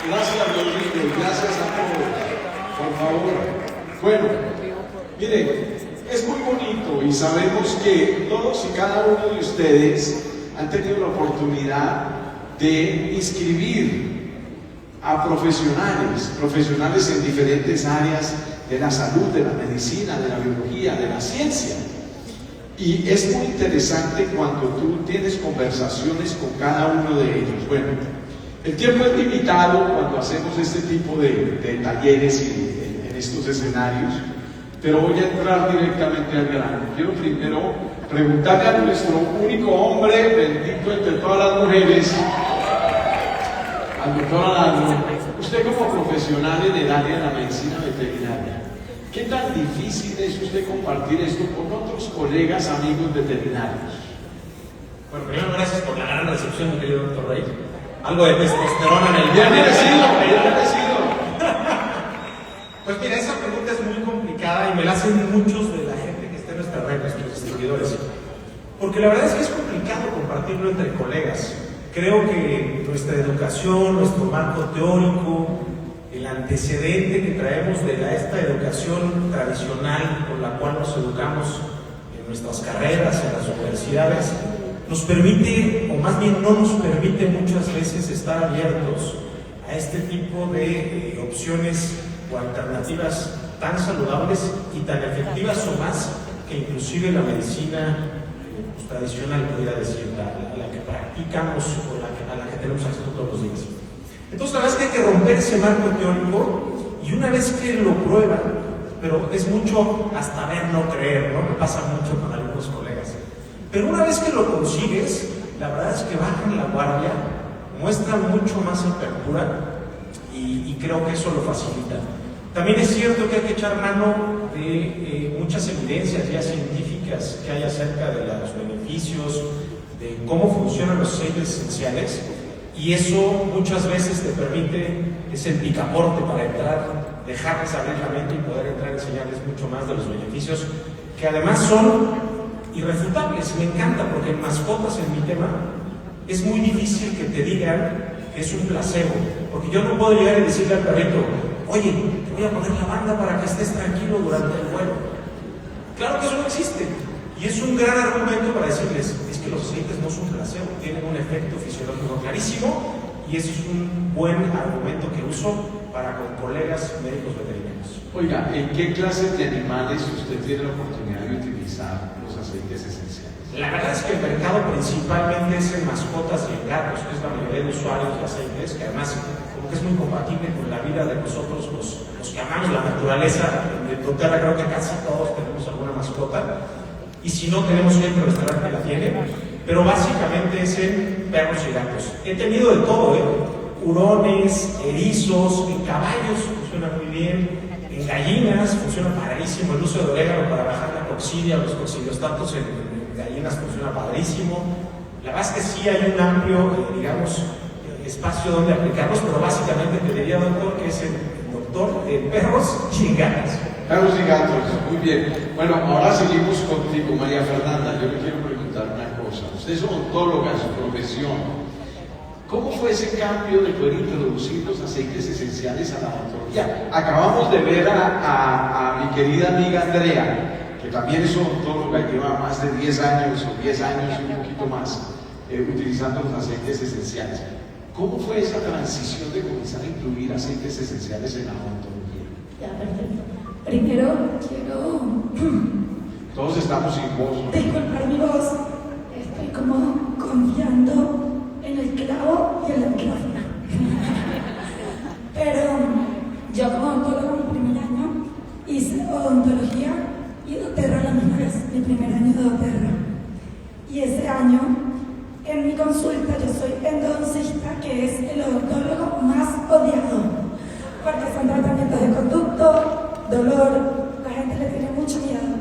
Gracias, Rodrigo. Gracias a todos. Por favor. Bueno, miren, es muy bonito y sabemos que todos y cada uno de ustedes han tenido la oportunidad de inscribir a profesionales en diferentes áreas de la salud, de la medicina, de la biología, de la ciencia. Y es muy interesante cuando tú tienes conversaciones con cada uno de ellos. Bueno, el tiempo es limitado cuando hacemos este tipo de talleres y en estos escenarios, pero voy a entrar directamente al grano. Quiero primero preguntarle a nuestro único hombre, bendito entre todas las mujeres, al doctor Adarno, usted como profesional en el área de la medicina veterinaria, ¿qué tan difícil es usted compartir esto con otros colegas, amigos veterinarios? Bueno, primero gracias por la gran recepción, mi querido doctor Rey. Algo de testosterona en el Bien merecido, bien merecido. Pues mira, esa pregunta es muy complicada y me la hacen muchos de la gente que está en nuestra red, nuestros seguidores. Porque la verdad es que es complicado compartirlo entre colegas. Creo que nuestra educación, nuestro marco teórico, el antecedente que traemos de esta educación tradicional con la cual nos educamos en nuestras carreras, en las universidades, nos permite, o más bien no nos permite muchas veces estar abiertos a este tipo de opciones o alternativas tan saludables y tan efectivas o más que inclusive la medicina tradicional, podría decir, la que practicamos o a la que tenemos acceso todos los días. Entonces la verdad es que hay que romper ese marco teórico y una vez que lo prueban, pero es mucho hasta ver, no creer, ¿no? Me pasa mucho con algunos colegas. Pero una vez que lo consigues, la verdad es que bajan la guardia, muestran mucho más apertura y creo que eso lo facilita. También es cierto que hay que echar mano de muchas evidencias ya científicas que hay acerca de los beneficios, de cómo funcionan los aceites esenciales, y eso muchas veces te permite, es el picaporte para entrar, dejarles abrir la mente y poder entrar a enseñarles mucho más de los beneficios, que además son irrefutables. Me encanta porque en mascotas, en mi tema, es muy difícil que te digan que es un placebo, porque yo no puedo llegar y decirle al perrito, oye, te voy a poner la banda para que estés tranquilo durante el vuelo. Claro que eso no existe, y es un gran argumento para decirles, es que los aceites no son placebo, tienen un efecto fisiológico clarísimo, y eso es un buen argumento que uso para con colegas médicos veterinarios. Oiga, ¿en qué clase de animales usted tiene la oportunidad de utilizar los aceites esenciales? La verdad es que el mercado principalmente es en mascotas y en gatos, que es la mayoría de usuarios de aceites, que además como que es muy compatible con la vida de nosotros los que amamos la naturaleza. En Doterra creo que casi todos tenemos alguna mascota, y si no tenemos gente en el restaurante que la tiene, pero básicamente es en perros y gatos. He tenido de todo, hurones, erizos, en caballos funciona muy bien, en gallinas funciona padrísimo, el uso de orégano para bajar la coccidia, los coccidiostatos en gallinas funciona padrísimo. La verdad es que sí hay un amplio, espacio donde aplicarlos, pero básicamente te diría, doctor, que es el doctor de perros y gatos. Perros y gatos, muy bien. Bueno, ahora seguimos contigo, María Fernanda. Yo le quiero preguntar una cosa. Usted es odontóloga, su profesión. ¿Cómo fue ese cambio de poder introducir los aceites esenciales a la odontología? Acabamos de ver a mi querida amiga Andrea, que también es odontóloga y lleva más de 10 años o 10 años y un poquito más utilizando los aceites esenciales. ¿Cómo fue esa transición de comenzar a incluir aceites esenciales en la odontología? Ya, perfecto. Primero quiero Todos estamos sin voz. disculpar mi voz. Estoy como confiando en el clavo y en el micrófono. Pero yo como odontólogo mi primer año hice odontología y doTERRA a la misma vez, mi primer año de doTERRA. Y ese año, en mi consulta, yo soy endodoncista, que es el odontólogo más odiado, porque son tratamientos de conducto, dolor, la gente le tiene mucho miedo.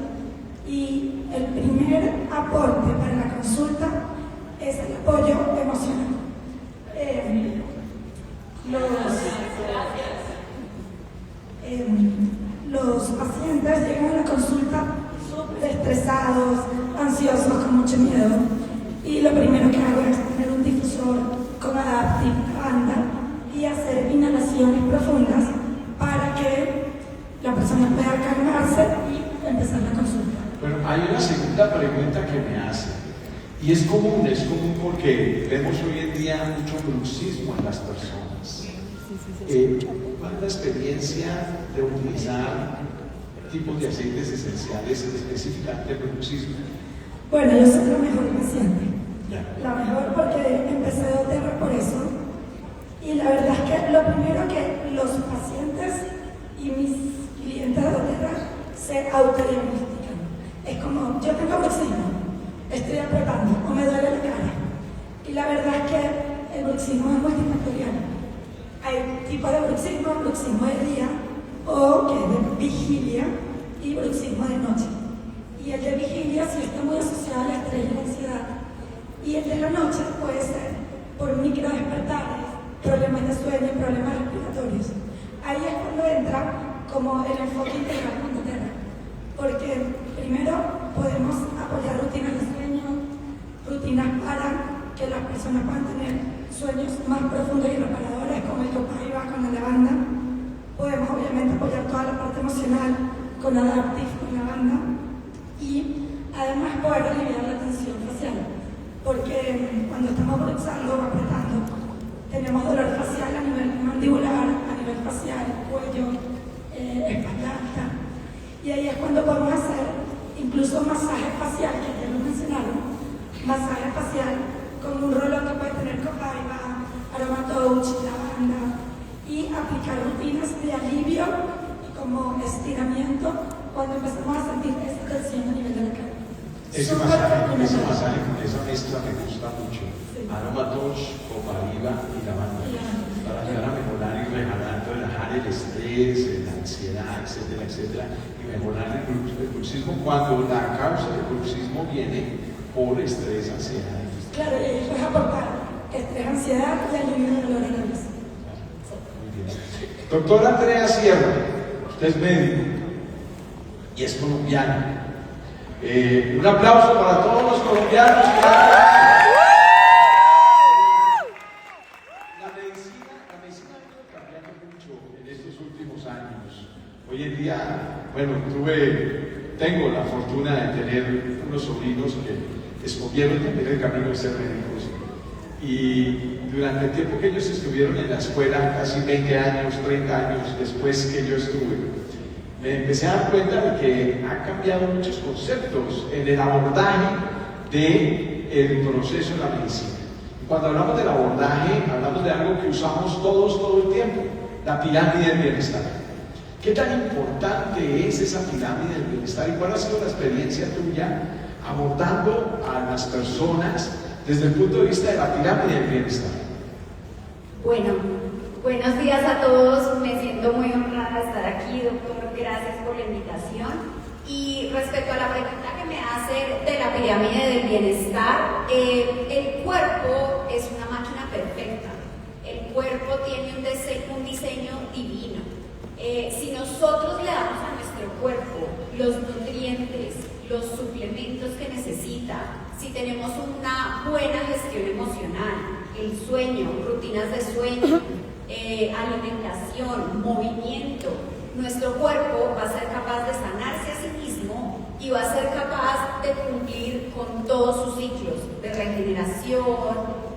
Y el primer aporte para la consulta es el apoyo emocional. Los pacientes llegan a la consulta súper estresados, ansiosos, con mucho miedo. Y lo primero que hago es tener un difusor con Adaptive banda y hacer inhalación pregunta que me hacen. Y es común porque vemos hoy en día mucho bruxismo en las personas. ¿Cuál es la experiencia de utilizar tipos de aceites esenciales específicamente bruxismo? Bueno, yo soy la mejor paciente. Ya. La mejor porque empecé doTERRA por eso. Y la verdad es que lo primero que los pacientes y mis clientes de doTERRA se autodiagnostican. Es como, yo tengo bruxismo, estoy apretando o me duele la cara. Y la verdad es que el bruxismo es multifactorial. Hay tipos de bruxismo de día o que es de vigilia y bruxismo de noche. Y el de vigilia sí está muy asociado al estrés y la ansiedad. Y el de la noche puede ser por micro despertares, problemas de sueño y problemas respiratorios. Ahí es cuando entra como el enfoque integral con doTERRA. Porque primero podemos apoyar rutinas de sueño, rutinas para que las personas puedan tener sueños más profundos y reparadores, como el copaiba con la lavanda. Podemos obviamente apoyar toda la parte emocional con Adaptive, con lavanda. Y además poder aliviar la tensión facial. Porque cuando estamos bruxando o apretando, tenemos dolor facial a nivel mandibular, a nivel facial, cuello, espalda alta. Y ahí es cuando podemos hacer incluso masaje facial, que ya lo mencionaron, masaje facial con un rolón que puede tener copaiba, aromatouch, lavanda, y aplicar rutinas de alivio como estiramiento cuando empezamos a sentir esa tensión a nivel de la cara. Ese masaje con esa mezcla me gusta mucho. Sí. Aromatouch, copaiba y lavanda. Para ayudar a mejorar y relajar el estrés, la ansiedad, etcétera, etcétera. Y mejorar el bruxismo cuando la causa del bruxismo viene por estrés, ansiedad. Claro, y ahí puedes aportar estrés, ansiedad y alivio de dolor en la cabeza. Muy bien. Doctora Andrea Sierra, usted es médico y es colombiana. Un aplauso para todos los colombianos. La medicina ha ido cambiando mucho en estos últimos años. Hoy en día, bueno, tengo la fortuna de tener unos sobrinos que escogieron también el camino de ser médicos. Y durante el tiempo que ellos estuvieron en la escuela, casi 20 años, 30 años después que yo estuve, me empecé a dar cuenta de que han cambiado muchos conceptos en el abordaje del proceso de la medicina. Cuando hablamos del abordaje, hablamos de algo que usamos todos todo el tiempo, la pirámide del bienestar. ¿Qué tan importante es esa pirámide del bienestar y cuál ha sido la experiencia tuya abordando a las personas desde el punto de vista de la pirámide del bienestar? Bueno, buenos días a todos, me siento muy honrada de estar aquí, doctor, gracias por la invitación. Y respecto a la pregunta que me hace de la pirámide del bienestar, el cuerpo es una máquina perfecta, el cuerpo tiene un diseño divino. Si nosotros le damos a nuestro cuerpo los nutrientes, los suplementos que necesita, si tenemos una buena gestión emocional, el sueño, rutinas de sueño, alimentación, movimiento, nuestro cuerpo va a ser capaz de sanarse a sí mismo y va a ser capaz de cumplir con todos sus ciclos de regeneración,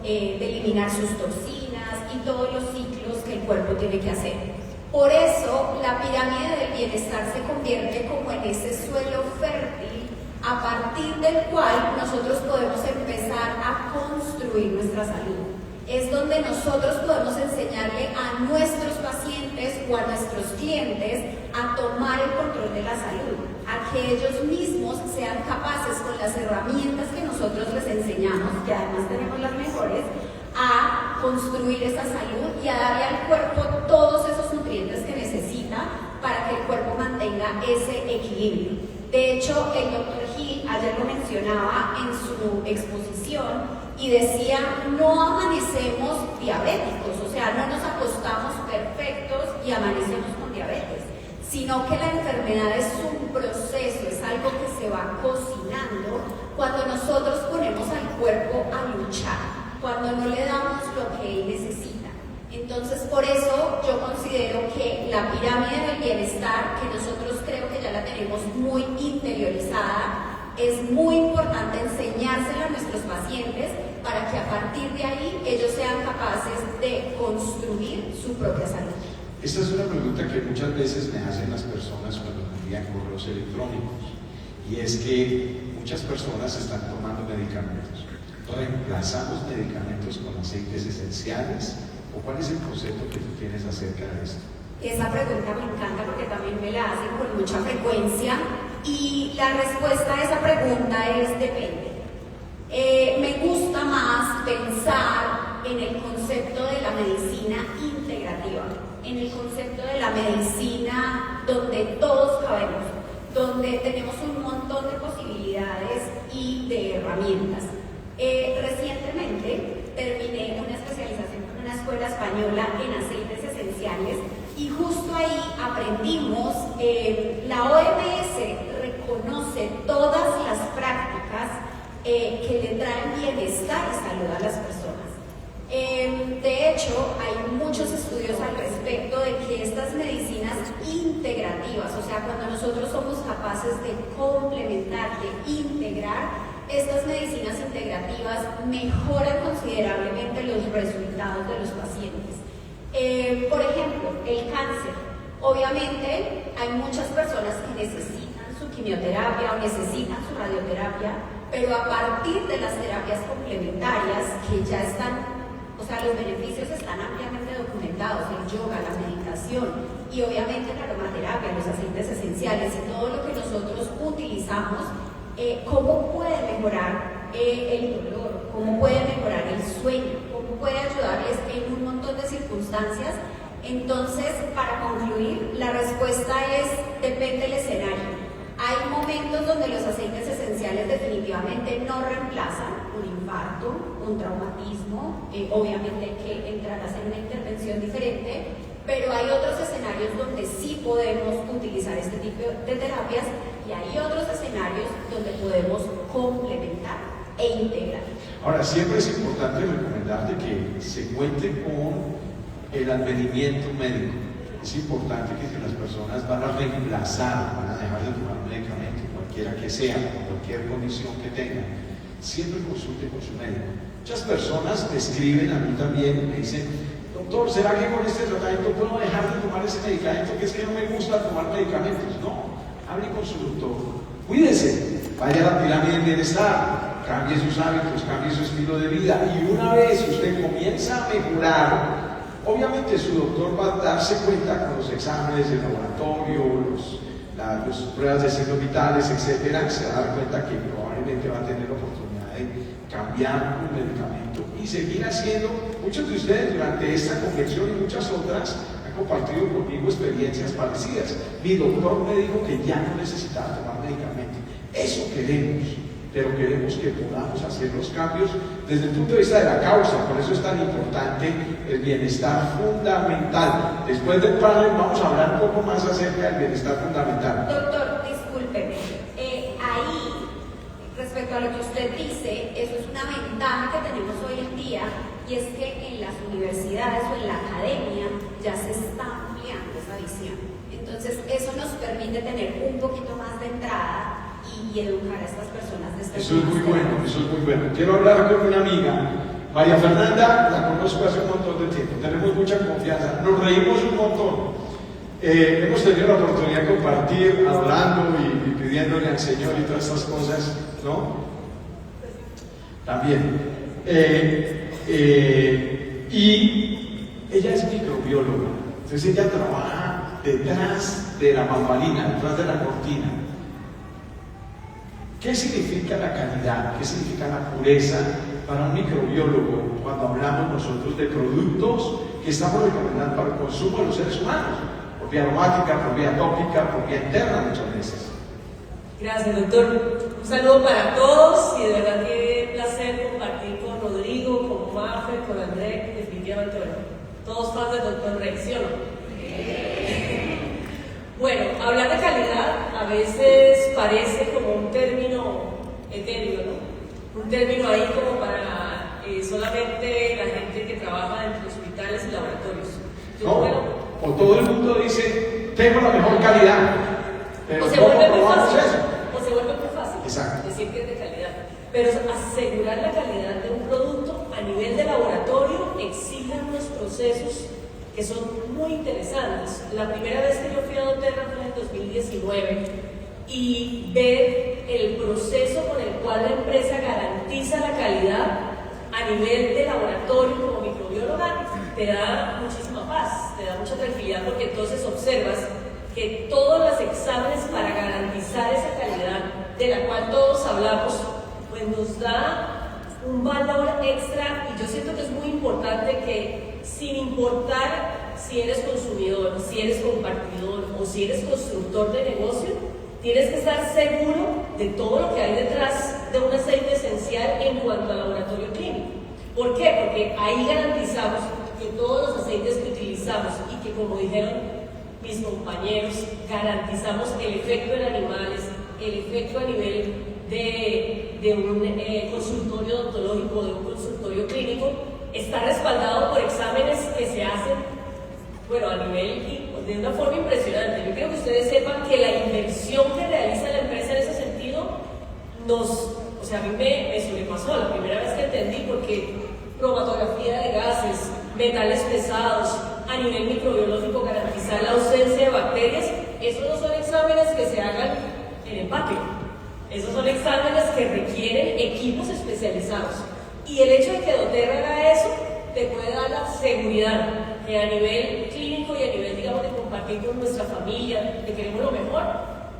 de eliminar sus toxinas y todos los ciclos que el cuerpo tiene que hacer. Por eso, la pirámide del bienestar se convierte como en ese suelo fértil a partir del cual nosotros podemos empezar a construir nuestra salud. Es donde nosotros podemos enseñarle a nuestros pacientes o a nuestros clientes a tomar el control de la salud, a que ellos mismos sean capaces con las herramientas que nosotros les enseñamos, que además tenemos las mejores, a construir esa salud y a darle al cuerpo todos esos nutrientes que necesita para que el cuerpo mantenga ese equilibrio. De hecho, el doctor Gil ayer lo mencionaba en su exposición y decía, no amanecemos diabéticos, o sea, no nos acostamos perfectos y amanecemos con diabetes, sino que la enfermedad es un proceso, es algo que se va cocinando cuando nosotros ponemos al cuerpo a luchar, cuando no le damos lo que él necesita. Entonces, por eso yo considero que la pirámide del bienestar, que nosotros creo que ya la tenemos muy interiorizada, es muy importante enseñárselo a nuestros pacientes para que a partir de ahí ellos sean capaces de construir su propia salud. Esta es una pregunta que muchas veces me hacen las personas cuando me envían correos electrónicos, y es que muchas personas están tomando medicamentos. ¿Reemplazamos medicamentos con aceites esenciales? ¿O cuál es el concepto que tú tienes acerca de esto? Esa pregunta me encanta porque también me la hacen con mucha frecuencia, y la respuesta a esa pregunta es depende. Me gusta más pensar en el concepto de la medicina integrativa, en el concepto de la medicina donde todos cabemos, donde tenemos un montón de posibilidades y de herramientas. Recientemente terminé una especialización con una escuela española en aceites esenciales, y justo ahí aprendimos, la OMS reconoce todas las prácticas que le traen bienestar y salud a las personas. De hecho, hay muchos estudios al respecto de que estas medicinas integrativas, o sea, cuando nosotros somos capaces de complementar, de integrar, estas medicinas integrativas mejoran considerablemente los resultados de los pacientes. Por ejemplo, el cáncer. Obviamente hay muchas personas que necesitan su quimioterapia o necesitan su radioterapia, pero a partir de las terapias complementarias que ya están, o sea, los beneficios están ampliamente documentados, el yoga, la meditación y obviamente la aromaterapia, los aceites esenciales y todo lo que nosotros utilizamos, cómo puede mejorar el dolor, cómo puede mejorar el sueño, cómo puede ayudarles en un montón de circunstancias. Entonces, para concluir, la respuesta es depende del escenario. Hay momentos donde los aceites esenciales definitivamente no reemplazan un infarto, un traumatismo, obviamente hay que entrar a hacer una intervención diferente, pero hay otros escenarios donde sí podemos utilizar este tipo de terapias, y hay otros escenarios donde podemos complementar e integrar. Ahora, siempre es importante recomendarte que se cuente con el advenimiento médico. Es importante que las personas van a reemplazar, van a dejar de tomar medicamento, cualquiera que sea, cualquier condición que tengan, siempre consulte con su médico. Muchas personas me escriben a mí también y me dicen: doctor, ¿será que con este tratamiento puedo dejar de tomar ese medicamento? Que es que no me gusta tomar medicamentos. No, hable con su doctor, cuídese, vaya a la pirámide del bienestar, cambie sus hábitos, cambie su estilo de vida, y una vez usted comienza a mejorar, obviamente su doctor va a darse cuenta con los exámenes de laboratorio, las pruebas de signos vitales, etcétera, se va a dar cuenta que probablemente va a tener la oportunidad de cambiar un medicamento y seguir haciendo. Muchos de ustedes durante esta convención y muchas otras han compartido conmigo experiencias parecidas. Mi doctor me dijo que ya no necesitaba tomar medicamento. Eso queremos, pero queremos que podamos hacer los cambios desde el punto de vista de la causa. Por eso es tan importante el bienestar fundamental. Después del panel vamos a hablar un poco más acerca del bienestar fundamental. Doctor, discúlpeme, ahí, respecto a lo que usted dice, eso es una ventaja que tenemos hoy en día, y es que en las universidades o en la academia ya se está ampliando esa visión. Entonces, eso nos permite tener un poquito más de entrada y educar a estas personas de este. Eso es muy bueno, eso es muy bueno. Quiero hablar con una amiga, María Fernanda, la conozco hace un montón de tiempo, tenemos mucha confianza, nos reímos un montón. Hemos tenido la oportunidad de compartir, hablando y pidiéndole al Señor y todas estas cosas, ¿no? También. Y ella es microbióloga, entonces ella trabaja detrás de la bambalina, detrás de la cortina. ¿Qué significa la calidad? ¿Qué significa la pureza para un microbiólogo cuando hablamos nosotros de productos que estamos recomendando para el consumo de los seres humanos? Por vía aromática, por vía tópica, por vía interna muchas veces. Gracias, doctor. Un saludo para todos y de verdad que placer compartir con Rodrigo, con Mafe, con André, definitivamente, bueno, todos fans del doctor Rey, ¿sí o no? Bueno, hablar de calidad a veces parece como un término etéreo, ¿no? Un término ahí como para solamente la gente que trabaja en hospitales y laboratorios. No, o todo el mundo dice, tengo la mejor calidad, pero o se ¿cómo vuelve muy probamos fácil, eso? o se vuelve muy fácil. Exacto. pero asegurar la calidad de un producto a nivel de laboratorio exige unos procesos que son muy interesantes. La primera vez que yo fui a doTERRA fue en el 2019 y ver el proceso con el cual la empresa garantiza la calidad a nivel de laboratorio como microbióloga te da muchísima paz, te da mucha tranquilidad, porque entonces observas que todos los exámenes para garantizar esa calidad de la cual todos hablamos, pues nos da un valor extra. Y yo siento que es muy importante que, sin importar si eres consumidor, si eres compartidor o si eres constructor de negocio, tienes que estar seguro de todo lo que hay detrás de un aceite esencial en cuanto al laboratorio clínico. ¿Por qué? Porque ahí garantizamos que todos los aceites que utilizamos y que, como dijeron mis compañeros, garantizamos el efecto en animales, el efecto a nivel de un consultorio odontológico, de un consultorio clínico, está respaldado por exámenes que se hacen, bueno, a nivel de una forma impresionante. Yo quiero que ustedes sepan que la inversión que realiza la empresa en ese sentido o sea, a mí me sobrepasó la primera vez que entendí, porque cromatografía de gases, metales pesados, a nivel microbiológico, garantizar la ausencia de bacterias, esos no son exámenes que se hagan en empaque, esos son exámenes que requieren equipos especializados. Y el hecho de que doTERRA haga eso te puede dar la seguridad que a nivel clínico y a nivel, digamos, de compartir con nuestra familia, de queremos lo mejor,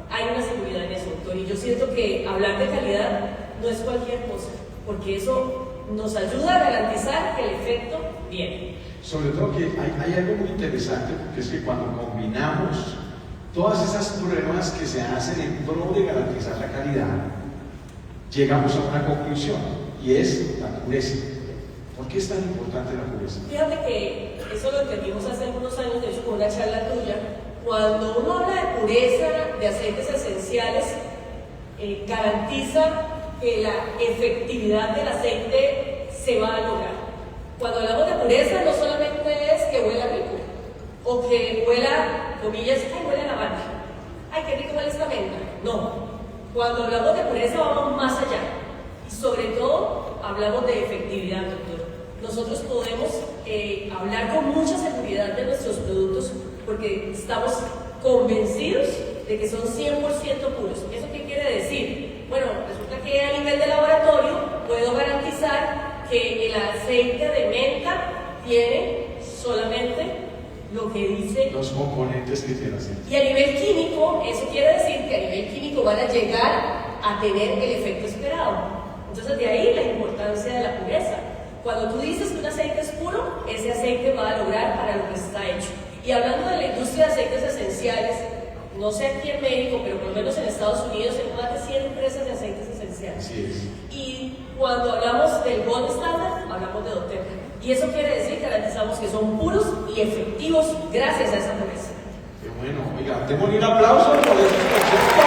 hay una seguridad en eso, doctor. Y yo siento que hablar de calidad no es cualquier cosa, porque eso nos ayuda a garantizar que el efecto viene. Sobre todo que hay algo muy interesante, porque es que cuando combinamos todas esas pruebas que se hacen en pro de garantizar la calidad, llegamos a una conclusión, y es la pureza. ¿Por qué es tan importante la pureza? Fíjate que eso lo entendimos hace algunos años, de hecho con una charla tuya. Cuando uno habla de pureza de aceites esenciales, garantiza que la efectividad del aceite se va a lograr. Cuando hablamos de pureza, no solamente es que huela rico, o que huela, comillas, que huele a lavanda. Ay, qué rico huele esta menta. No. Cuando hablamos de pureza, vamos más allá. Y sobre todo, hablamos de efectividad, doctor. Nosotros podemos hablar con mucha seguridad de nuestros productos porque estamos convencidos de que son 100% puros. ¿Eso qué quiere decir? Bueno, resulta que a nivel de laboratorio puedo garantizar que el aceite de menta tiene solamente lo que dice los componentes que tiene el aceite. Y a nivel químico, eso quiere decir que a nivel químico van a llegar a tener el efecto esperado. Entonces de ahí la importancia de la pureza. Cuando tú dices que un aceite es puro, ese aceite va a lograr para lo que está hecho. Y hablando de la industria de aceites esenciales, no sé aquí en México, pero por lo menos en Estados Unidos hay más de 100 empresas de aceites esenciales. Así es. Y cuando hablamos del gold standard, hablamos de doTERRA. Y eso quiere decir que garantizamos que son puros y efectivos gracias a esa pureza. Qué bueno, oiga, démosle un aplauso por este concepto.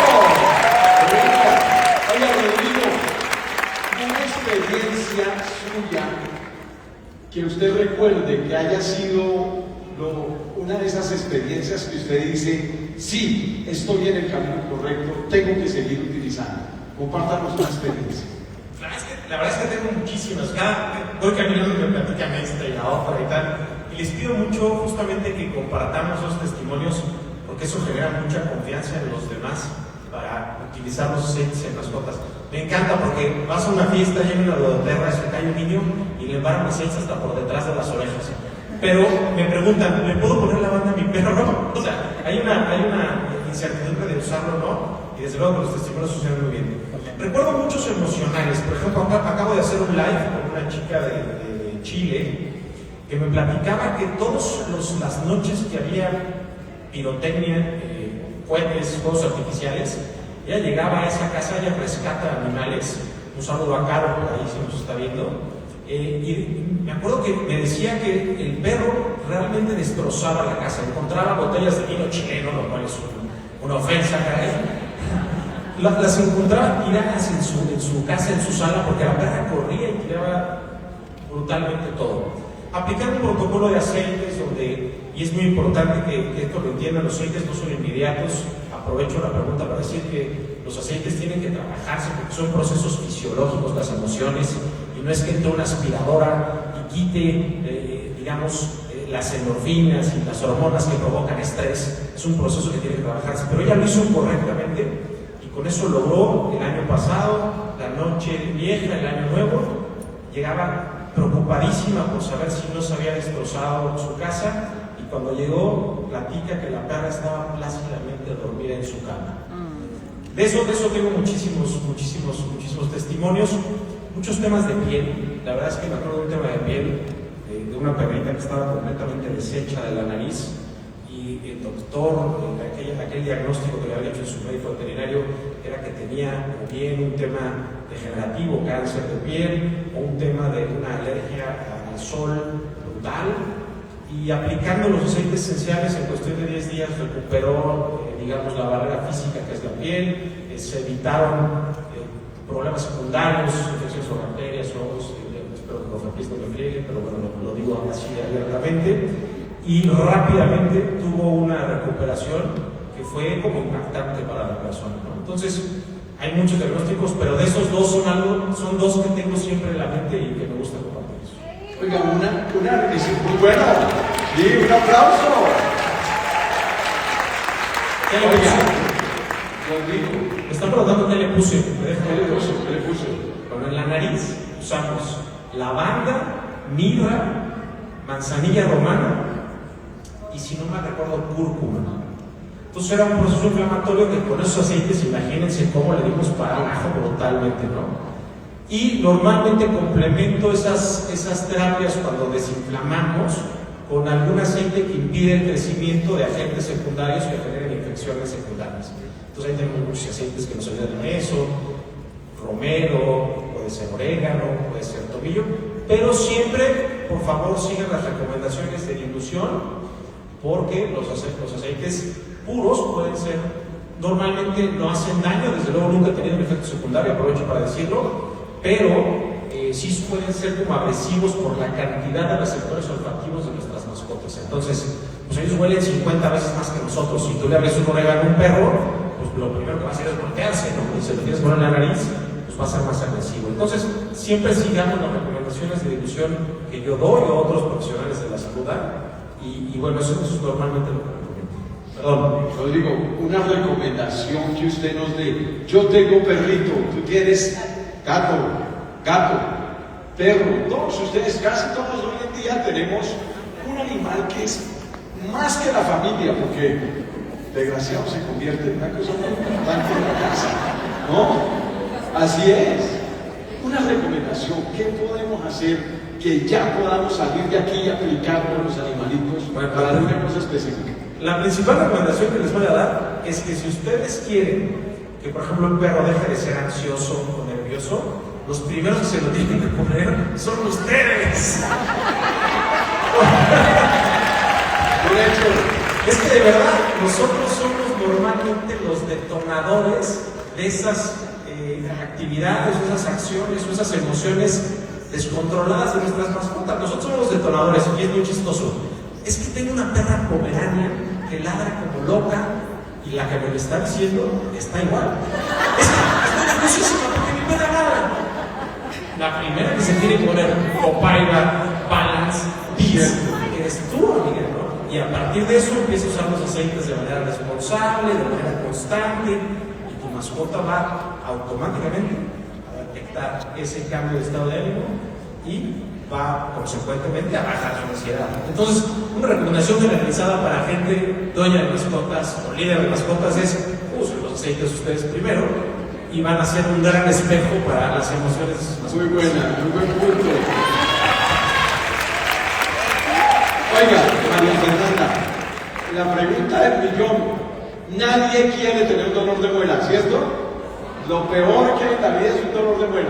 Oiga, Rodrigo, una experiencia suya que usted recuerde que haya sido una de esas experiencias que usted dice, sí, estoy en el camino correcto, tengo que seguir utilizando. Compártanos una experiencia. La verdad es que tengo muchísimas. Voy caminando y me platican esta y la otra y tal. Y les pido mucho justamente que compartamos los testimonios, porque eso genera mucha confianza en los demás para utilizar los aceites en mascotas. Me encanta porque vas a una fiesta, llega una doTERRA, se cae un niño y le embarran aceites hasta por detrás de las orejas. Pero me preguntan, ¿me puedo poner la banda a mi perro? O sea, hay una incertidumbre de usarlo o no, y desde luego que los testimonios funcionan muy bien. Recuerdo muchos emocionales. Por ejemplo, acabo de hacer un live con una chica de Chile que me platicaba que todas las noches que había pirotecnia, cohetes, fuegos artificiales, ella llegaba a esa casa, ella rescata animales. Un saludo a Caro, por ahí si nos está viendo. Y me acuerdo que me decía que el perro realmente destrozaba la casa, encontraba botellas de vino chileno, lo cual es una ofensa, caray. Las encontraba tiradas en su casa, en su sala, porque la perra corría y tiraba brutalmente todo. Aplicando un protocolo de aceites y es muy importante que esto lo entiendan, los aceites no son inmediatos, aprovecho la pregunta para decir que los aceites tienen que trabajarse porque son procesos fisiológicos, las emociones, y no es que entre una aspiradora y quite, las endorfinas y las hormonas que provocan estrés. Es un proceso que tiene que trabajarse, pero ella lo hizo correctamente y con eso logró el año pasado, la noche vieja, el año nuevo. Llegaba preocupadísima por saber si no se había destrozado su casa, y cuando llegó platica que la perra estaba plácidamente dormida en su cama. De eso tengo muchísimos testimonios, muchos temas de piel. La verdad es que me acuerdo de un tema de piel de una perrita que estaba completamente deshecha de la nariz, y el doctor, aquel diagnóstico que le había hecho en su médico veterinario era que tenía bien un tema degenerativo, cáncer de piel, o un tema de una alergia al sol brutal, y aplicando los aceites esenciales en cuestión de 10 días recuperó, la barrera física que es la piel, se evitaron problemas secundarios, infecciones por bacterias, hongos, espero que los refrescos no me frieguen, pero bueno, lo digo así abiertamente, y rápidamente tuvo una recuperación que fue como impactante para la persona, ¿no? Entonces, hay muchos diagnósticos, pero de esos dos son dos que tengo siempre en la mente y que me gusta compartir. Oiga, muy bueno. Sí, un aplauso. Oiga, Rodrigo. Me están preguntando qué le puse. ¿Qué le puse? Bueno, en la nariz usamos lavanda, mirra, manzanilla romana y, si no me recuerdo, cúrcuma. Entonces era un proceso inflamatorio que con esos aceites, imagínense cómo le dimos para abajo brutalmente, ¿no? Y normalmente complemento esas terapias cuando desinflamamos con algún aceite que impide el crecimiento de agentes secundarios que generen infecciones secundarias. Entonces ahí tenemos muchos aceites que nos ayudan en eso, romero, puede ser orégano, puede ser tomillo, pero siempre, por favor, sigan las recomendaciones de dilución, porque los aceites puros pueden ser, normalmente no hacen daño, desde luego nunca tienen un efecto secundario, aprovecho para decirlo, pero sí pueden ser como agresivos por la cantidad de receptores olfativos de nuestras mascotas. Entonces, pues ellos huelen 50 veces más que nosotros. Si tú le abres un orégano a un perro, pues lo primero que va a hacer es voltearse, ¿no? Y si lo tienes con en la nariz, pues va a ser más agresivo. Entonces, siempre sigamos las recomendaciones de dilución que yo doy o otros profesionales de la salud dan. Y bueno, eso es normalmente lo que recomiendo. Perdón. Rodrigo, una recomendación que usted nos dé. Yo tengo perrito, tú tienes gato, perro. Todos ustedes, casi todos hoy en día tenemos un animal que es más que la familia, porque desgraciado se convierte en una cosa muy importante en la casa, ¿no? Así es. Una recomendación, ¿qué podemos hacer que ya podamos salir de aquí y aplicarlo a los animalitos para una cosa específica? La principal recomendación que les voy a dar es que si ustedes quieren que, por ejemplo, un perro deje de ser ansioso o nervioso, los primeros que se lo tienen que poner son ustedes. Por hecho, es que de verdad, nosotros somos normalmente los detonadores de esas actividades, o esas acciones, o esas emociones descontroladas de nuestras mascotas. Nosotros somos los detonadores, y es muy chistoso. Es que tengo una perra pomerania que ladra como loca, y la que me lo está diciendo está igual. Es que estoy nerviosísima porque mi perra ladra. La primera que se tiene que poner Copaiba, Balance, Peace, eres tú, amiga, ¿no? Y a partir de eso empieza a usar los aceites de manera responsable, de manera constante, y tu mascota va automáticamente a detectar ese cambio de estado de ánimo y va consecuentemente a bajar su ansiedad. Entonces, una recomendación generalizada para gente dueña de mascotas o líder de mascotas es: usen los aceites ustedes primero y van a ser un gran espejo para las emociones de sus mascotas. muy buena, muy buen punto. Oiga, María Fernanda, la pregunta del millón: nadie quiere tener un dolor de muela, ¿cierto? Lo peor que hay en la vida es un dolor de muela.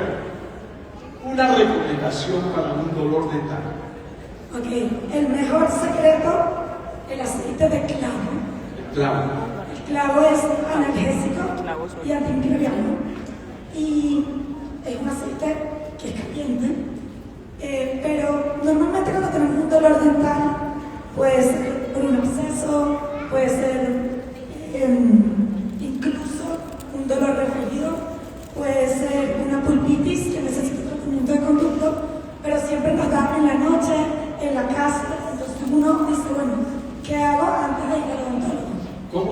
Una recomendación para un dolor dental. Ok, el mejor secreto, el aceite de clavo. El clavo. El clavo es analgésico y antimicrobiano. Y es un aceite que es caliente. Pero normalmente cuando tenemos un dolor dental, puede ser por un absceso, puede ser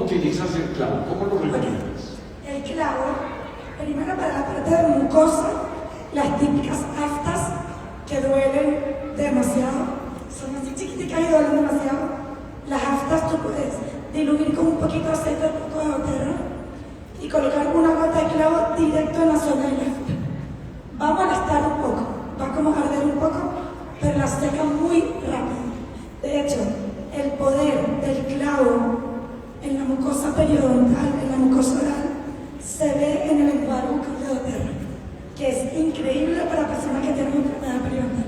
utilizas el clavo? ¿Cómo lo recomiendas? El clavo, primero para la parte de mucosa, las típicas aftas que duelen demasiado, son así chiquiticas y duelen demasiado. Las aftas tú puedes diluir con un poquito de aceite de coco de doTERRA y colocar una gota de clavo directo en la zona de la afta. Va a molestar un poco, va como a arder un poco, pero la seca muy rápido. De hecho, el poder del clavo en la mucosa periodontal, en la mucosa oral, se ve en el enjuague bucal de doTERRA, que es increíble para personas que tienen enfermedad periodontal.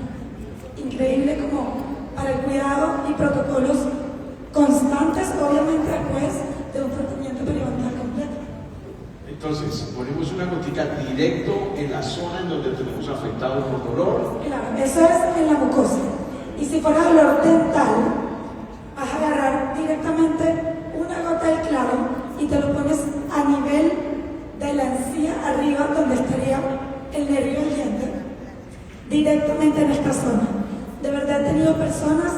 Increíble como para el cuidado y protocolos constantes, obviamente después de un tratamiento periodontal completo. Entonces, ponemos una gotica directo en la zona en donde tenemos afectado por dolor. Claro, eso es en la mucosa. Y si fuera dolor dental, vas a agarrar directamente una gota del clavo y te lo pones a nivel de la encía, arriba donde estaría el nervio del diente, directamente en esta zona. De verdad he tenido personas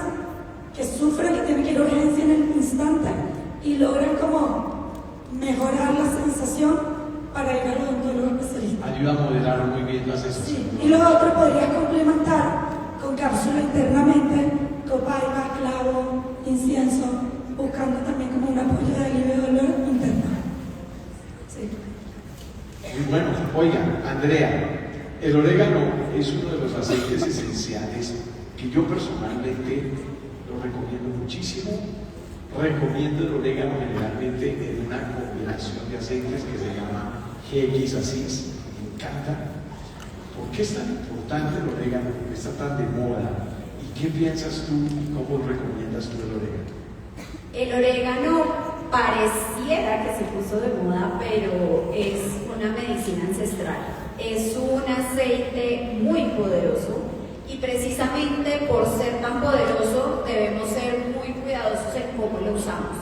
que sufren, que tienen que ir a urgencia en el instante y logran como mejorar la sensación para ir al odontólogo especialista. Ayuda a moderar muy bien la sensación. Sí. Y lo otro podrías complementar con cápsula internamente, copaiba, clavo, incienso, buscando también como un apoyo de alivio de dolor interno. Sí. Muy bueno. Oigan, Andrea, el orégano es uno de los aceites esenciales que yo personalmente lo recomiendo muchísimo. Recomiendo el orégano generalmente en una combinación de aceites que se llama GX Asís. Me encanta. ¿Por qué es tan importante el orégano? ¿Por qué está tan de moda? ¿Y qué piensas tú y cómo recomiendas tú el orégano? El orégano pareciera que se puso de moda, pero es una medicina ancestral. Es un aceite muy poderoso y precisamente por ser tan poderoso debemos ser muy cuidadosos en cómo lo usamos.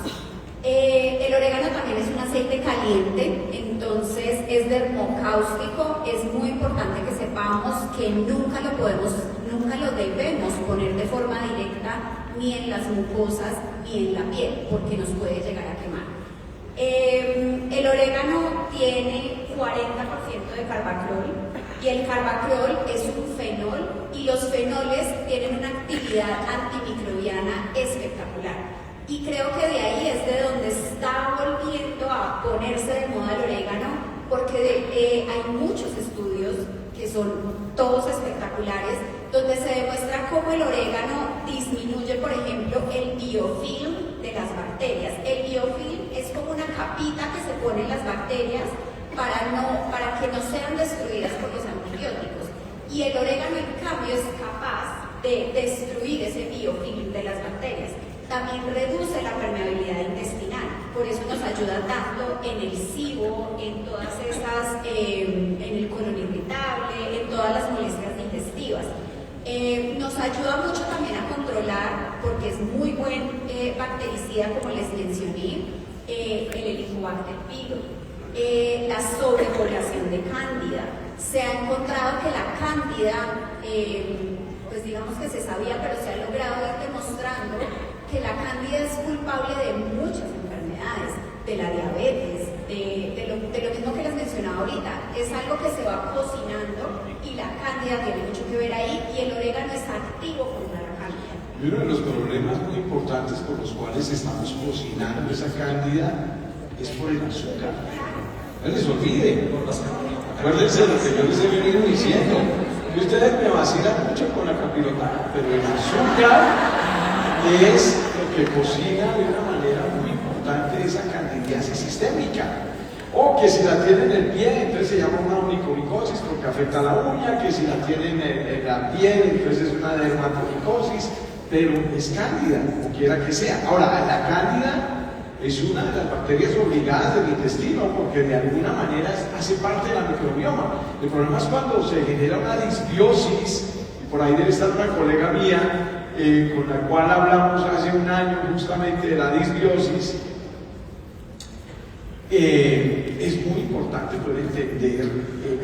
El orégano también es un aceite caliente, entonces es dermocáustico. Es muy importante que sepamos que nunca lo debemos poner de forma directa ni en las mucosas ni en la piel, porque nos puede llegar a quemar. El orégano tiene 40% de carbacrol y el carbacrol es un fenol y los fenoles tienen una actividad antimicrobiana espectacular. Y creo que de ahí es de donde está volviendo a ponerse de moda el orégano, porque hay muchos estudios que son todos espectaculares, donde se demuestra cómo el orégano disminuye, por ejemplo, el biofilm de las bacterias. El biofilm es como una capita que se pone en las bacterias para que no sean destruidas por los antibióticos. Y el orégano, en cambio, es capaz de destruir ese biofilm de las bacterias. También reduce la permeabilidad intestinal, por eso nos ayuda tanto en el SIBO, en todas esas, en el colon irritable, en todas las molestias digestivas. Nos ayuda mucho también a controlar, porque es muy buen bactericida, como les mencioné, el Helicobacter pylori, la sobrepoblación de cándida. Se ha encontrado que la cándida, pues digamos que se sabía, pero se ha logrado ir demostrando que la cándida es culpable de muchas enfermedades, de la diabetes, de lo mismo que les mencionaba ahorita. Es algo que se va cocinando y la cándida tiene mucho que ver ahí, y el orégano es activo contra la cándida. Y uno de los problemas muy importantes por los cuales estamos cocinando esa cándida es por el azúcar. No les olvide, acuérdense de lo que yo les he venido diciendo. Y ustedes me vacilan mucho con la capirotana, pero el azúcar es lo que cocina de una manera muy importante esa candidiasis sistémica. O que si la tienen en el pie, entonces se llama una onicomicosis porque afecta a la uña, que si la tienen en la piel, entonces es una dermatomicosis, pero es cándida, como quiera que sea. Ahora, la cándida es una de las bacterias obligadas del intestino, porque de alguna manera hace parte de la microbioma. El problema es cuando se genera una disbiosis, y por ahí debe estar una colega mía, con la cual hablamos hace un año justamente de la disbiosis. Es muy importante poder entender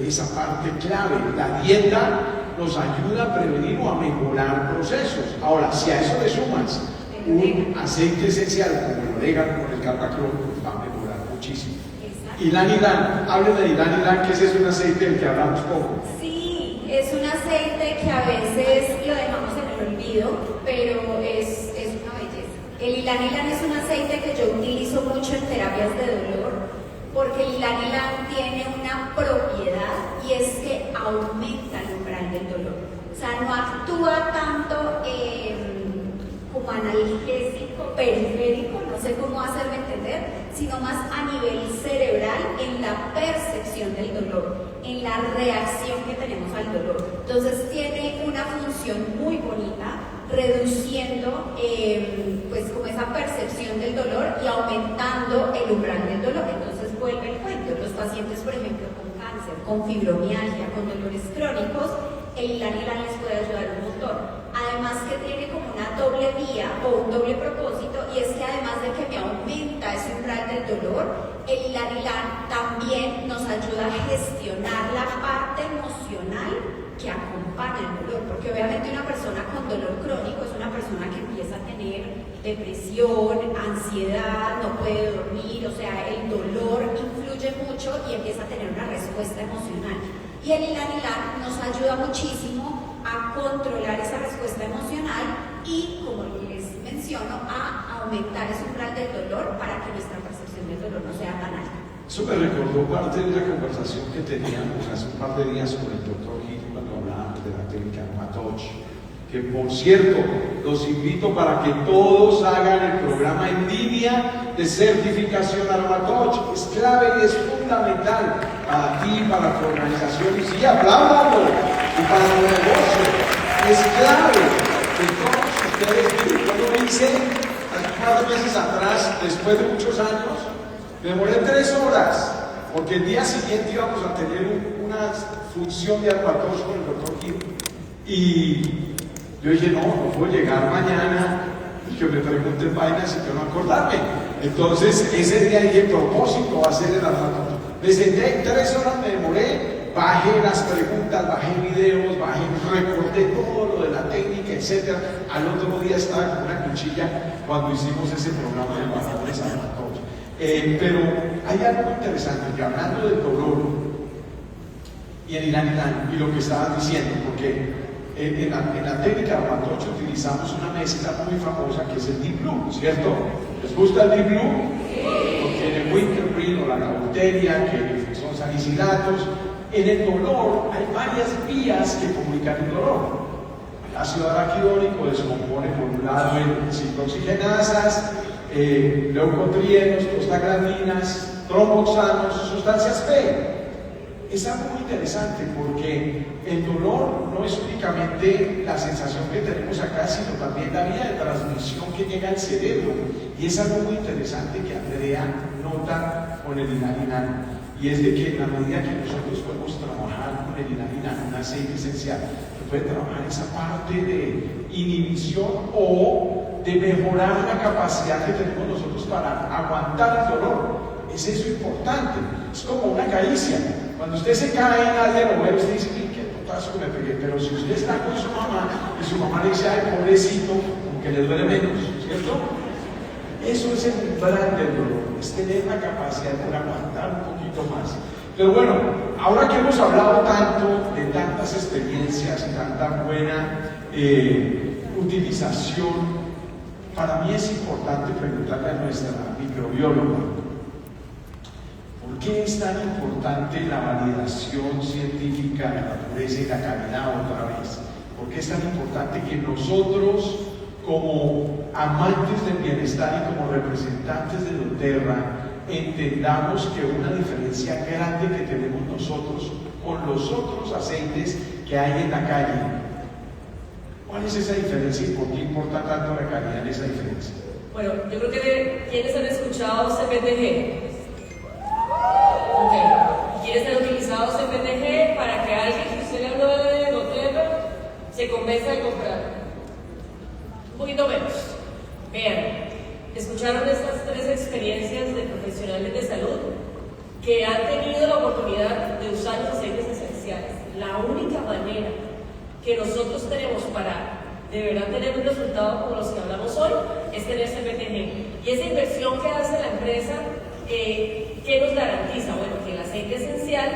esa parte clave. La dieta nos ayuda a prevenir o a mejorar procesos. Ahora, si a eso le sumas un aceite esencial como el agregan con el Carbaclor, pues va a mejorar muchísimo. Exacto. Ylan, hábleme de Ylan, que ese es un aceite del que hablamos poco. Sí, es un aceite que a veces lo dejamos en el olvido, pero es una belleza. El ylan es un aceite que yo utilizo mucho en terapias de dolor, porque el ylan tiene una propiedad y es que aumenta el umbral del dolor. O sea, no actúa tanto como analgésico, periférico, no sé cómo hacerme entender, sino más a nivel cerebral en la percepción del dolor, en la reacción que tenemos al dolor. Entonces tiene una función muy bonita, reduciendo pues como esa percepción del dolor y aumentando el umbral del dolor. Entonces vuelve el cuento. Los pacientes, por ejemplo, con cáncer, con fibromialgia, con dolores crónicos, el ylan les puede ayudar un montón. Además que tiene como una doble vía o un doble propósito, y es que además de que me aumenta ese umbral del dolor, el ylan también nos ayuda a gestionar la parte emocional que acompaña el dolor, porque obviamente una persona con dolor crónico es una persona que empieza a tener depresión, ansiedad, no puede dormir, o sea, el dolor influye mucho y empieza a tener una respuesta emocional. Y el ylan nos ayuda muchísimo a controlar esa respuesta emocional y, como les menciono, a aumentar ese umbral del dolor para que nuestra percepción del dolor no sea tan alta. Eso me recordó parte de una conversación que teníamos hace un par de días con el doctor Gil cuando hablábamos de la técnica Armatoch, que por cierto, los invito para que todos hagan el programa en línea de certificación Armatoch. Es clave y es fundamental para ti, para tu organización, y sí, apláudalo, y para tu negocio. Es clave que todos ustedes, yo lo hice hace un par de meses atrás, después de muchos años. Me demoré 3 horas, porque el día siguiente íbamos a tener una función de Armatoch con el doctor Gil. Y yo dije, no puedo llegar mañana y que me pregunten vainas y que no acordarme. Entonces, ese día dije, propósito va a ser el Armatoch. Me senté 3 horas, me demoré, bajé las preguntas, bajé videos, recorté todo lo de la técnica, etc. Al otro día estaba con una cuchilla cuando hicimos ese programa de embajadores Armatoch. Pero hay algo interesante, que hablando del dolor y el ylan y lo que estabas diciendo, porque en la técnica Armatoch utilizamos una mezcla muy famosa que es el Deep Blue, ¿cierto? ¿Les gusta el Deep Blue? Contiene el wintergreen o la cauteria, que son salicilatos. En el dolor hay varias vías que comunican el dolor. El ácido araquidónico descompone por un lado en ciclooxigenasas, leucotrienos, prostaglandinas, tromboxanos, sustancias P. Es algo muy interesante porque el dolor no es únicamente la sensación que tenemos acá, sino también la vía de transmisión que llega al cerebro. Y es algo muy interesante que Andrea nota con el ylan, y es de que en la medida que nosotros podemos trabajar con el ylan, un aceite esencial, que puede trabajar esa parte de inhibición o de mejorar la capacidad que tenemos nosotros para aguantar el dolor. Es eso importante, es como una caricia. Cuando usted se cae, nadie lo ve, usted dice, qué totazo que me pegué, pero si usted está con su mamá y su mamá le dice, ay, pobrecito, como que le duele menos, ¿cierto? Eso es el umbral del dolor, es tener la capacidad de aguantar un poquito más. Pero bueno, ahora que hemos hablado tanto de tantas experiencias y tanta buena utilización, para mí es importante preguntarle a nuestra microbióloga, ¿por qué es tan importante la validación científica de la pureza y la calidad otra vez? ¿Por qué es tan importante que nosotros, como amantes del bienestar y como representantes de doTERRA, entendamos que una diferencia grande que tenemos nosotros con los otros aceites que hay en la calle? ¿Cuál es esa diferencia y por qué importa tanto la calidad en esa diferencia? Bueno, yo creo que ¿quiénes han escuchado CPTG? Ok. ¿Quiénes han utilizado CPTG para que alguien que usted le habló de doTERRA se convenza de comprar? Un poquito menos. Vean, escucharon estas 3 experiencias de profesionales de salud que han tenido la oportunidad de usar los aceites esenciales. La única manera que nosotros tenemos para deberán tener un resultado como los que hablamos hoy, es tener CPTG. Y esa inversión que hace la empresa, ¿qué nos garantiza? Bueno, que el aceite esencial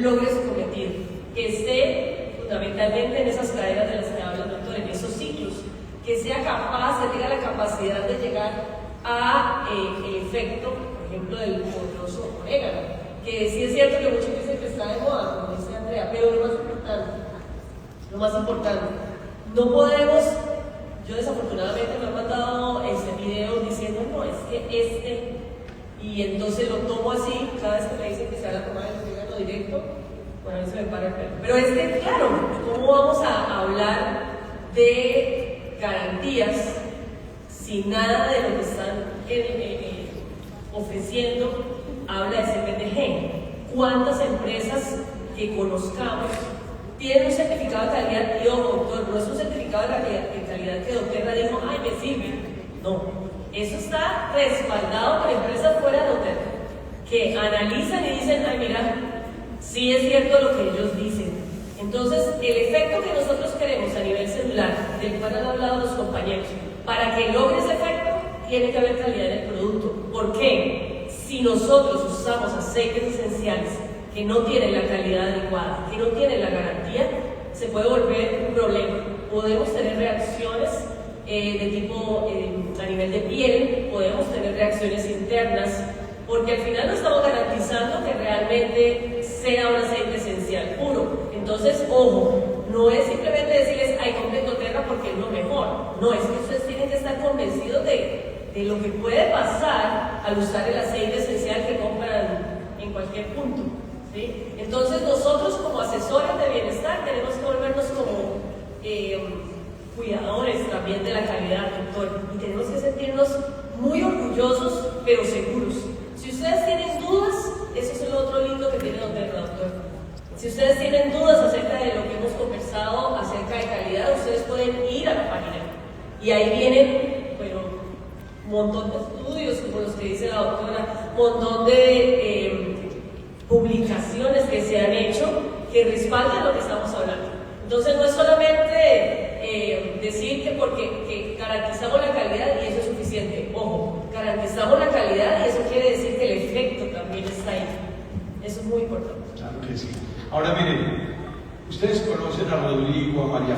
logre su cometido, que esté fundamentalmente en esas cadenas de las que habla el doctor, en esos ciclos, que sea capaz, que tenga la capacidad de llegar a el efecto, por ejemplo, del poderoso orégano, que sí es cierto que muchos dicen que está de moda, como dice Andrea, pero lo más importante, no podemos, yo desafortunadamente me han mandado videos diciendo, no, es que y entonces lo tomo así, cada vez que me dicen que se haga tomar el orégano directo, bueno, a mí se me para el pelo. Pero es que, claro, ¿cómo vamos a hablar de garantías si nada de lo que están ofreciendo habla de CPTG? ¿Cuántas empresas que conozcamos tienen un certificado de calidad? Y ojo, doctor, no es un certificado de calidad que doTERRA dijo, ay, me sirve. No, eso está respaldado por empresas fuera de doTERRA que analizan y dicen, ay, mira, sí es cierto lo que ellos dicen. Entonces, el efecto que nosotros queremos a nivel celular, del cual han hablado los compañeros, para que logre ese efecto, tiene que haber calidad en el producto. ¿Por qué? Si nosotros usamos aceites esenciales que no tienen la calidad adecuada, que no tienen la garantía, se puede volver un problema. Podemos tener reacciones de tipo a nivel de piel, podemos tener reacciones internas, porque al final no estamos garantizando que realmente sea un aceite esencial puro. Entonces, ojo, no es simplemente decirles, ay, compren doTERRA porque es lo mejor. No, es que ustedes tienen que estar convencidos de lo que puede pasar al usar el aceite esencial que compran en cualquier punto, ¿sí? Entonces, nosotros como asesores de bienestar tenemos que volvernos como cuidadores también de la calidad, doctor, y tenemos que sentirnos muy orgullosos, pero seguros. Si ustedes tienen dudas, eso es el otro lindo que tiene doTERRA, doctor. Si ustedes tienen dudas acerca de lo que hemos conversado acerca de calidad, ustedes pueden ir a la página y ahí vienen, bueno, un montón de estudios como los que dice la doctora, un montón de publicaciones que se han hecho que respaldan lo que estamos hablando. Entonces no es solamente decir que porque garantizamos la calidad y eso es suficiente. Ojo, garantizamos la calidad y eso quiere decir que el efecto también está ahí. Eso es muy importante. Claro que sí. Ahora miren, ustedes conocen a Rodrigo, a María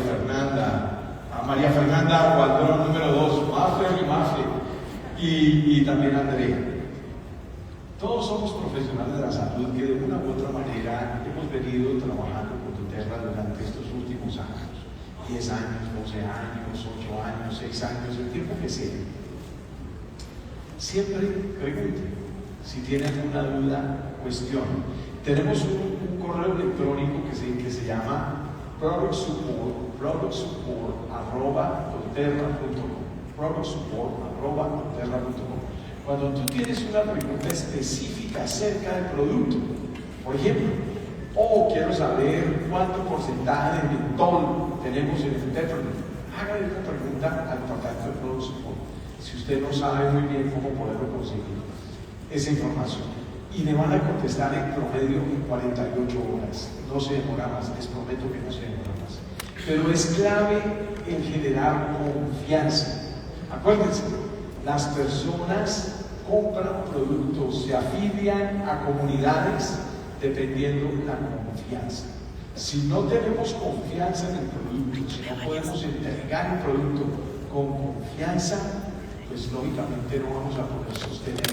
Fernanda Gualdón número 2, Mafre y también a Andrea. Todos somos profesionales de la salud que de una u otra manera hemos venido trabajando con doTERRA durante estos últimos años, 10 años, 12 años, 8 años, 6 años, el tiempo que sea. Siempre pregunten si tienen alguna duda, cuestión. Tenemos un correo electrónico que se llama productsupport@doterra.com. Cuando tú tienes una pregunta específica acerca del producto, por ejemplo, quiero saber cuánto porcentaje de mentol tenemos en el tetra, hágale una pregunta al departamento de Product Support. Si usted no sabe muy bien cómo poderlo conseguir, esa información. Y le van a contestar en promedio en 48 horas. No se demora más, les prometo que no se demora más. Pero es clave en generar confianza. Acuérdense, las personas compran productos, se afilian a comunidades dependiendo de la confianza. Si no tenemos confianza en el producto, si no podemos entregar el producto con confianza, pues lógicamente no vamos a poder sostener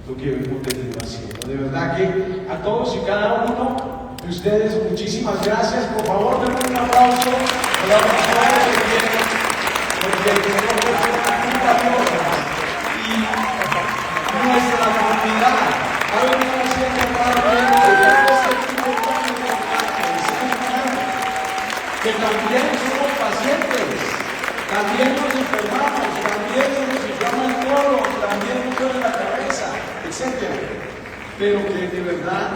lo que hemos venido haciendo. De verdad que a todos y cada uno de ustedes, muchísimas gracias. Por favor, denle un aplauso a la persona que tiene, porque y nuestra comunidad ha venido haciendo que también somos pacientes, también nos enfermamos, también nos inflama el colon, también nos duele la cabeza, etc. Pero que de verdad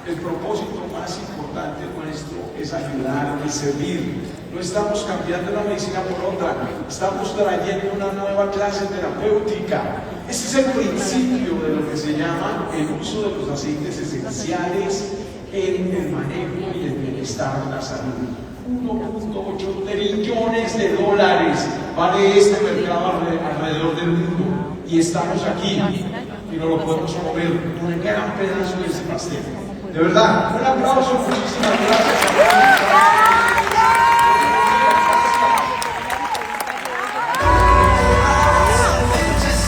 el propósito más importante nuestro es ayudar y servir. No estamos cambiando la medicina por otra, estamos trayendo una nueva clase terapéutica. Ese es el principio de lo que se llama el uso de los aceites esenciales en el manejo y el bienestar de la salud. 1.8 trillones de dólares vale este mercado alrededor del mundo. Y estamos aquí y no lo podemos comer un gran pedazo de ese pastel. De verdad, un aplauso, muchísimas gracias.